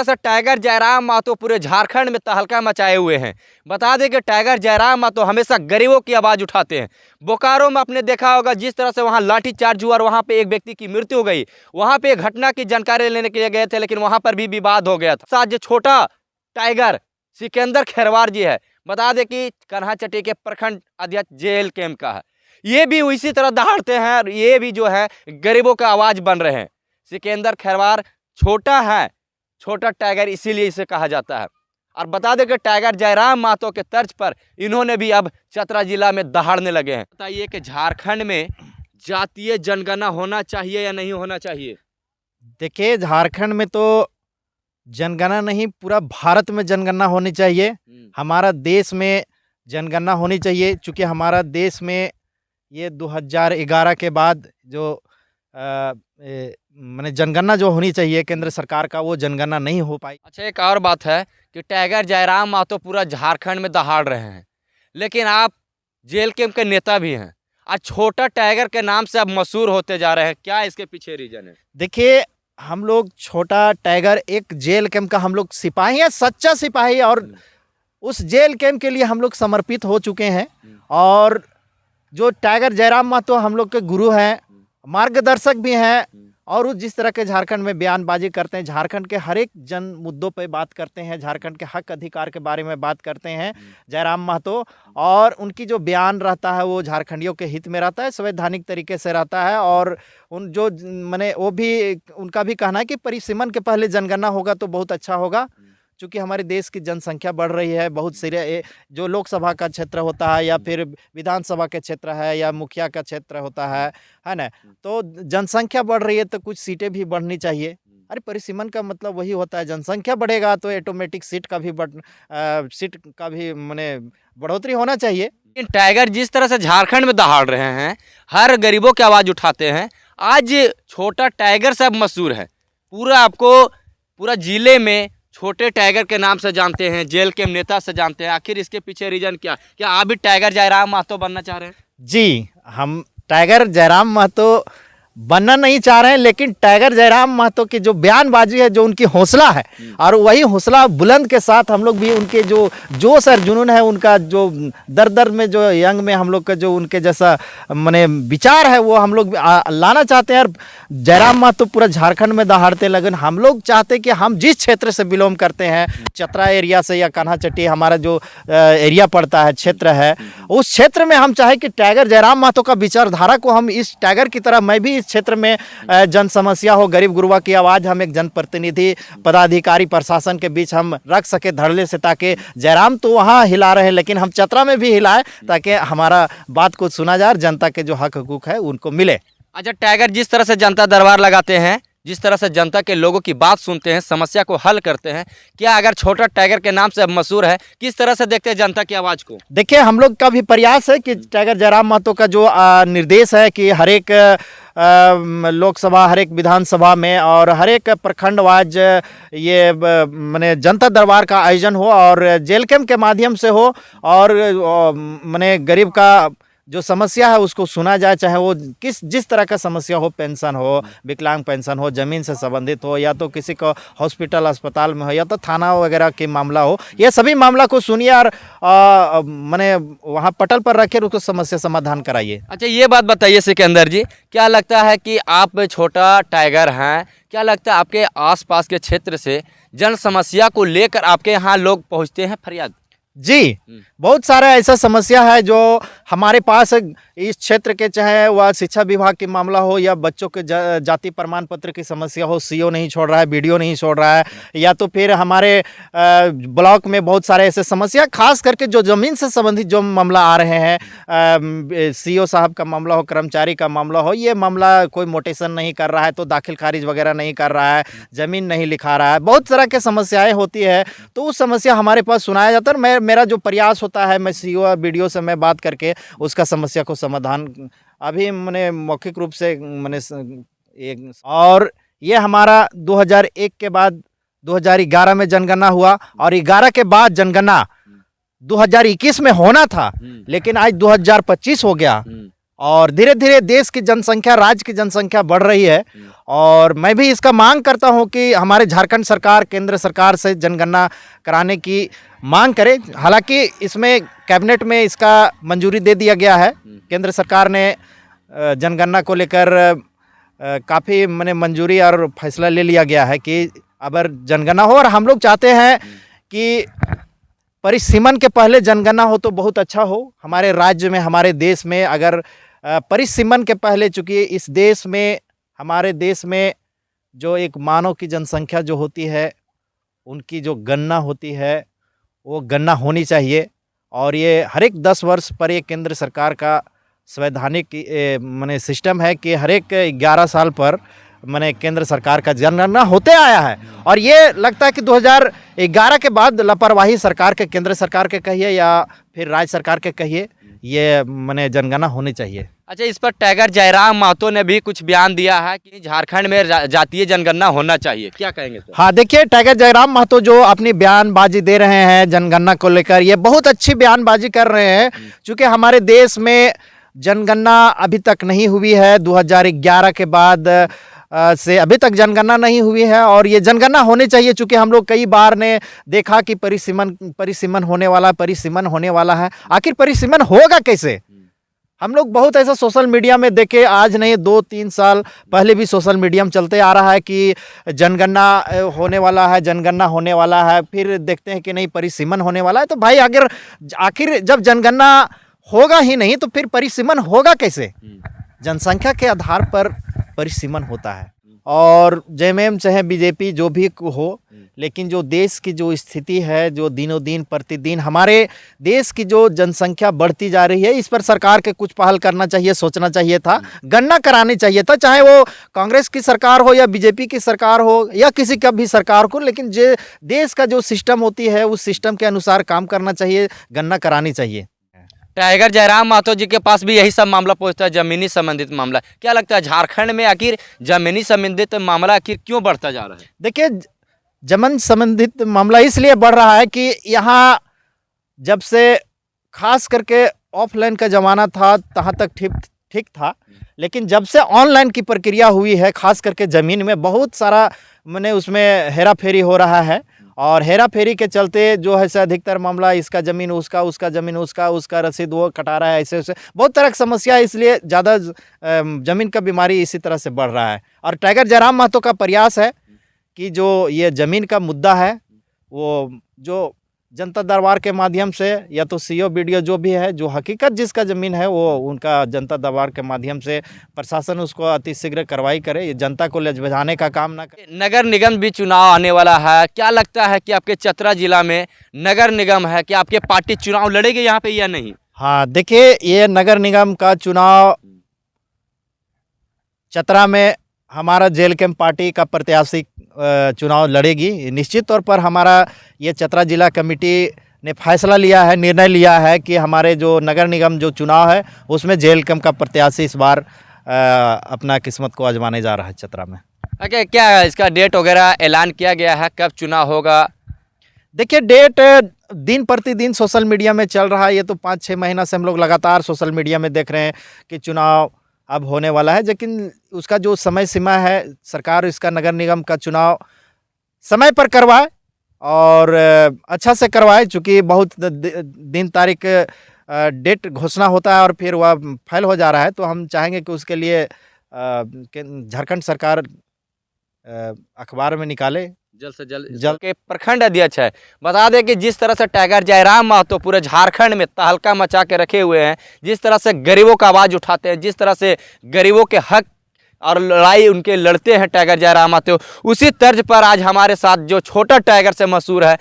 Tiger Jairam Mahato पूरे झारखंड में तहलका मचाए हुए हैं। बता दें कि टाइगर जयराम महतो हमेशा गरीबों की आवाज़ उठाते हैं। बोकारो में आपने देखा होगा जिस तरह से वहां लाठीचार्ज हुआ और वहां पे एक व्यक्ति की मृत्यु हो गई। वहां पे घटना की जानकारी लेने के लिए गए थे, लेकिन वहां पर भी विवाद हो गया था। साथ जो छोटा टाइगर सिकंदर खैरवार जी है, बता दें कि कन्हाचट्टी के प्रखंड अध्यक्ष जेल कैंप का है। ये भी इसी तरह दहाड़ते हैं और ये भी जो है गरीबों का आवाज़ बन रहे हैं। सिकंदर खैरवार छोटा है, छोटा टाइगर इसीलिए इसे कहा जाता है। और बता दें कि टाइगर जयराम महतो के तर्ज पर इन्होंने भी अब चतरा जिला में दहाड़ने लगे हैं। बताइए कि झारखंड में जातीय जनगणना होना चाहिए या नहीं होना चाहिए? देखिए, झारखंड में तो जनगणना नहीं, पूरा भारत में जनगणना होनी चाहिए। हमारा देश में जनगणना होनी चाहिए, चूँकि हमारा देश में ये 2011 के बाद जो माने जनगणना जो होनी चाहिए केंद्र सरकार का, वो जनगणना नहीं हो पाई। अच्छा, एक और बात है कि टाइगर जयराम महतो पूरा झारखंड में दहाड़ रहे हैं, लेकिन आप जेल कैंप के नेता भी हैं। आज छोटा टाइगर के नाम से अब मशहूर होते जा रहे हैं, क्या इसके पीछे रीजन है? देखिए, हम लोग छोटा टाइगर एक जेल कैंप का हम लोग सिपाही हैं, सच्चा सिपाही, और उस जेल कैंप के लिए हम लोग समर्पित हो चुके हैं। और जो टाइगर जयराम महतो हम लोग के गुरु हैं, मार्गदर्शक भी हैं, और वो जिस तरह के झारखंड में बयानबाजी करते हैं, झारखंड के हर एक जन मुद्दों पे बात करते हैं, झारखंड के हक अधिकार के बारे में बात करते हैं जयराम महतो। और उनकी जो बयान रहता है वो झारखंडियों के हित में रहता है, संवैधानिक तरीके से रहता है। और उन जो माने वो भी उनका भी कहना है कि परिसीमन के पहले जनगणना होगा तो बहुत अच्छा होगा, चूँकि हमारे देश की जनसंख्या बढ़ रही है। बहुत सारे जो लोकसभा का क्षेत्र होता है या फिर विधानसभा के क्षेत्र है या मुखिया का क्षेत्र होता है ना, तो जनसंख्या बढ़ रही है तो कुछ सीटें भी बढ़नी चाहिए। अरे, परिसीमन का मतलब वही होता है, जनसंख्या बढ़ेगा तो ऑटोमेटिक सीट का भी माने बढ़ोतरी होना चाहिए। लेकिन टाइगर जिस तरह से झारखंड में दहाड़ रहे हैं, हर गरीबों की आवाज़ उठाते हैं, आज छोटा टाइगर से अब मशहूर है। पूरा जिले में छोटे टाइगर के नाम से जानते हैं, जेल के नेता से जानते हैं। आखिर इसके पीछे रीजन क्या आप भी टाइगर जयराम महतो बनना चाह रहे हैं? जी, हम टाइगर जयराम महतो बनना नहीं चाह रहे हैं, लेकिन टाइगर जयराम महतो की जो बयानबाजी है, जो उनकी हौसला है, और वही हौसला बुलंद के साथ हम लोग भी उनके जो जोश और जुनून है, उनका जो दर दर में जो यंग में हम लोग का जो उनके जैसा माने विचार है, वो हम लोग लाना चाहते हैं। और जयराम महतो पूरा झारखंड में दहाड़ते, लेकिन हम लोग चाहते हैं कि हम जिस क्षेत्र से बिलोंग करते हैं, चतरा एरिया से या कन्हाचट्टी हमारा जो एरिया पड़ता है, क्षेत्र है, उस क्षेत्र में हम चाहे कि टाइगर जयराम महतो का विचारधारा को हम इस टाइगर की तरह, मैं भी इस क्षेत्र में जन समस्या हो, गरीब गुरबा की आवाज़ हम एक जनप्रतिनिधि, पदाधिकारी, प्रशासन के बीच हम रख सके धड़ल्ले से, ताकि जयराम तो वहाँ हिला रहे हैं, लेकिन हम चतरा में भी हिलाएं, ताकि हमारा बात को सुना जाए और जनता के जो हक हकूक है उनको मिले। अच्छा, टाइगर जिस तरह से जनता दरबार लगाते हैं, जिस तरह से जनता के लोगों की बात सुनते हैं, समस्या को हल करते हैं, क्या अगर छोटा टाइगर के नाम से अब मशहूर है, किस तरह से देखते हैं जनता की आवाज़ को? देखिए, हम लोग का भी प्रयास है कि टाइगर जयराम महतो का जो निर्देश है कि हर एक लोकसभा, हर एक विधानसभा में और हर एक प्रखंड वाइज ये माने जनता दरबार का आयोजन हो, और जेल कैंप के माध्यम से हो, और माने गरीब का जो समस्या है उसको सुना जाए, चाहे वो जिस तरह का समस्या हो, पेंशन हो, विकलांग पेंशन हो, ज़मीन से संबंधित हो, या तो किसी को हॉस्पिटल अस्पताल में हो, या तो थाना वगैरह के मामला हो, ये सभी मामला को सुनिए और माने वहाँ पटल पर रखे उसको समस्या समाधान कराइए। अच्छा, ये बात बताइए सिकंदर जी, क्या लगता है कि आप छोटा टाइगर हैं, क्या लगता है आपके आसपास के क्षेत्र से जन समस्या को लेकर आपके यहाँ लोग पहुँचते हैं फरियाद? जी, बहुत सारा ऐसा समस्या है जो हमारे पास इस क्षेत्र के, चाहे वह शिक्षा विभाग की मामला हो या बच्चों के जाति प्रमाण पत्र की समस्या हो, सीओ नहीं छोड़ रहा है, बीडीओ नहीं छोड़ रहा है, या तो फिर हमारे ब्लॉक में बहुत सारे ऐसे समस्या, खास करके जो ज़मीन से संबंधित जो मामला आ रहे हैं, सीओ साहब का मामला हो, कर्मचारी का मामला हो, ये मामला कोई मोटेशन नहीं कर रहा है, तो दाखिल खारिज वगैरह नहीं कर रहा है, ज़मीन नहीं लिखा रहा है, बहुत तरह के समस्याएँ होती है। तो उस समस्या हमारे पास सुनाया जाता है, और मेरा जो प्रयास होता है, मैं सीओ बीडीओ से मैं बात करके उसका समस्या को समाधान अभी मैंने मौखिक रूप से मैंने एक, और ये हमारा 2001 के बाद 2011 में जनगणना हुआ, और 11 के बाद जनगणना 2021 में होना था, लेकिन आज 2025 हो गया। और धीरे धीरे देश की जनसंख्या, राज्य की जनसंख्या बढ़ रही है। और मैं भी इसका मांग करता हूं कि हमारे झारखंड सरकार केंद्र सरकार से जनगणना कराने की मांग करे। हालांकि इसमें कैबिनेट में इसका मंजूरी दे दिया गया है। केंद्र सरकार ने जनगणना को लेकर काफ़ी मैंने मंजूरी और फैसला ले लिया गया है कि अगर जनगणना हो, और हम लोग चाहते हैं कि परिसीमन के पहले जनगणना हो तो बहुत अच्छा हो हमारे राज्य में, हमारे देश में। अगर परिसीमन के पहले, चूँकि इस देश में, हमारे देश में जो एक मानव की जनसंख्या जो होती है, उनकी जो गणना होती है वो गणना होनी चाहिए। और ये हर एक 10 वर्ष पर ये केंद्र सरकार का संवैधानिक माने सिस्टम है कि हर एक 11 साल पर माने केंद्र सरकार का जनगणना होते आया है। और ये लगता है कि 2011 के बाद लापरवाही सरकार के, केंद्र सरकार के कहिए या फिर राज्य सरकार के कहिए, ये माने जनगणना होनी चाहिए। अच्छा, इस पर टाइगर जयराम महतो ने भी कुछ बयान दिया है कि झारखंड में जातीय जनगणना होना चाहिए, क्या कहेंगे सर? हाँ, देखिए, टाइगर जयराम महतो जो अपनी बयानबाजी दे रहे हैं जनगणना को लेकर, ये बहुत अच्छी बयानबाजी कर रहे हैं। क्योंकि हमारे देश में जनगणना अभी तक नहीं हुई है, 2011 के बाद से अभी तक जनगणना नहीं हुई है। और ये जनगणना होनी चाहिए, चूँकि हम लोग कई बार ने देखा कि परिसीमन होने वाला है। आखिर परिसीमन होगा कैसे? हम लोग बहुत ऐसा सोशल मीडिया में देखे, आज नहीं 2-3 साल पहले भी सोशल मीडिया में चलते आ रहा है कि जनगणना होने वाला है, फिर देखते हैं कि नहीं परिसीमन होने वाला है। तो भाई, अगर आखिर जब जनगणना होगा ही नहीं तो फिर परिसीमन होगा कैसे? जनसंख्या के आधार पर परिसीमन होता है। और जेएमएम चाहे बीजेपी जो भी हो, लेकिन जो देश की जो स्थिति है, जो दिनों दिन प्रतिदिन हमारे देश की जो जनसंख्या बढ़ती जा रही है, इस पर सरकार के कुछ पहल करना चाहिए, सोचना चाहिए था, गणना करानी चाहिए था, चाहे वो कांग्रेस की सरकार हो या बीजेपी की सरकार हो या किसी का भी सरकार को। लेकिन जो देश का जो सिस्टम होती है, उस सिस्टम के अनुसार काम करना चाहिए, गणना करानी चाहिए। टाइगर जयराम महतो जी के पास भी यही सब मामला पहुंचता है, जमीनी संबंधित मामला। क्या लगता है झारखंड में आखिर जमीनी संबंधित मामला आखिर क्यों बढ़ता जा रहा है? देखिए, जमीन संबंधित मामला इसलिए बढ़ रहा है कि यहाँ जब से खास करके ऑफलाइन का ज़माना था तहाँ तक ठीक था, लेकिन जब से ऑनलाइन की प्रक्रिया हुई है, खास करके ज़मीन में बहुत सारा मैंने उसमें हेरा फेरी हो रहा है। और हेरा फेरी के चलते जो है से अधिकतर मामला इसका ज़मीन उसका, उसका ज़मीन उसका रसीद वो कटा रहा है, ऐसे बहुत तरह की समस्या, इसलिए ज़्यादा ज़मीन का बीमारी इसी तरह से बढ़ रहा है। और टाइगर जयराम महतो का प्रयास है कि जो ये ज़मीन का मुद्दा है, वो जो जनता दरबार के माध्यम से या तो सीओ वीडियो जो भी है, जो हकीकत जिसका ज़मीन है, वो उनका जनता दरबार के माध्यम से प्रशासन उसको अतिशीघ्र कार्रवाई करे, ये जनता को लजाने का काम ना करे। नगर निगम भी चुनाव आने वाला है, क्या लगता है कि आपके चतरा जिला में नगर निगम है, क्या आपके पार्टी चुनाव लड़ेगी यहाँ पे या नहीं? हाँ, देखिए, ये नगर निगम का चुनाव चतरा में हमारा जेल कैंप पार्टी का प्रत्याशी चुनाव लड़ेगी। निश्चित तौर पर हमारा ये चतरा जिला कमेटी ने फैसला लिया है, निर्णय लिया है कि हमारे जो नगर निगम जो चुनाव है उसमें जेल कैंप का प्रत्याशी इस बार अपना किस्मत को आजमाने जा रहा है चतरा में। ओके, क्या इसका डेट वगैरह ऐलान किया गया है, कब चुनाव होगा? देखिए, डेट दिन प्रतिदिन सोशल मीडिया में चल रहा है। ये तो 5-6 महीना से हम लोग लगातार सोशल मीडिया में देख रहे हैं कि चुनाव अब होने वाला है, लेकिन उसका जो समय सीमा है, सरकार इसका नगर निगम का चुनाव समय पर करवाए और अच्छा से करवाए। चूँकि बहुत दिन तारीख डेट घोषणा होता है और फिर वह फेल हो जा रहा है, तो हम चाहेंगे कि उसके लिए झारखंड सरकार अखबार में निकाले जल्द से जल्द के प्रखंड अध्यक्ष है। बता दें कि जिस तरह से टाइगर जयराम महतो पूरे झारखंड में तहलका मचा के रखे हुए हैं, जिस तरह से गरीबों का आवाज़ उठाते हैं, जिस तरह से गरीबों के हक और लड़ाई उनके लड़ते हैं टाइगर जयराम महतो, उसी तर्ज पर आज हमारे साथ जो छोटा टाइगर से मशहूर है